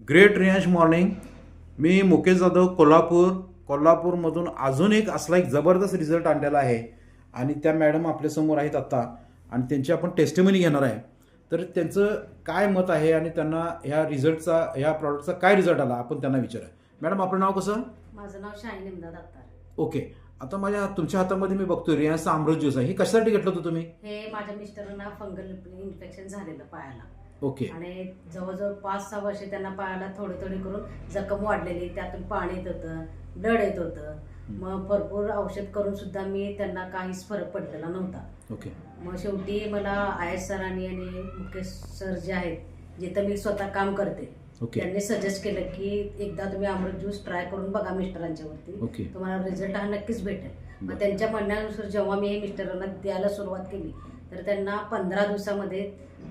Great Riyansh morning. मी मुकेश जाधव, कोल्हापूरमधून अजून एक असला एक जबरदस्त रिझल्ट आणलेला आहे आणि त्या मॅडम आपल्यासमोर आहेत आत्ता आणि त्यांची आपण टेस्टिमनी घेणार आहे. तर त्यांचं काय मत आहे आणि त्यांना ह्या प्रॉडक्टचा काय रिझल्ट आला आपण त्यांना विचारूया. मॅडम, आपलं नाव कसं? माझं नाव शाहीन इम्दाद अत्तार. ओके. आता तुमच्या हातामध्ये मी बघतोय रियांशचा अमृत ज्यूस आहे. हे कशासाठी घेतलं होतं तुम्ही? हे माझ्या मिस्टरांना फंगल इन्फेक्शन झालेलं पायाला. ओके. आणि जवळजवळ 5-6 वर्ष त्यांना पायाला थोडी थोडी करून जखम वाढलेली, त्यातून पाणी येत होतं, ब्लड येत होतं. मग भरपूर औषध करून सुद्धा मी त्यांना काहीच फरक पडलेला नव्हता. ओके. मग शेवटी मला आयएस सरांनी आणि मुकेश सर जे आहेत जिथं मी स्वतः काम करते ओके. त्यांनी सजेस्ट केलं की एकदा तुम्ही अमृत ज्यूस ट्राय करून बघा मिस्टरांच्या वरती, ओके. तुम्हाला रिझल्ट हा नक्कीच भेटेल. मग त्यांच्या म्हणण्यानुसार जेव्हा मी हे मिस्टरांना द्यायला सुरुवात केली तर त्यांना 15 दिवसामध्ये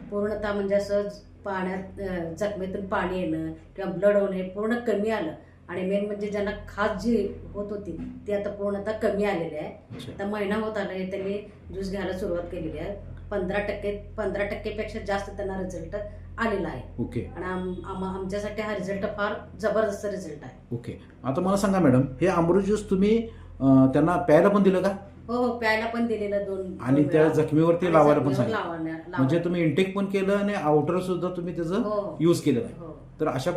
पूर्णतः म्हणजे असं पाण्यात जखमेतून पाणी येणं किंवा ब्लड होणे पूर्ण कमी आलं. आणि मेन म्हणजे ज्यांना खास जी होत होती ती आता पूर्णतः कमी आलेली आहे. आता महिना होत आला आहे त्यांनी ज्यूस घ्यायला सुरुवात केलेली आहे. 15% जास्त त्यांना रिझल्ट आलेला आहे. ओके. आणि आमच्यासाठी हा रिझल्ट फार जबरदस्त रिझल्ट आहे. ओके. आता मला सांगा मॅडम, हे अमृत ज्यूस तुम्ही त्यांना प्यायला पण दिलं का? हो, प्यायला पण दिलेलं 2 आणि त्या जखमीवरती लावायला पण सांगितलं? लावायला म्हणजे तुम्ही इंटेक पण केलं आणि आउटर सुद्धा तुम्ही त्याचं हो. यूज केलेलं आहे. हो. तर अशा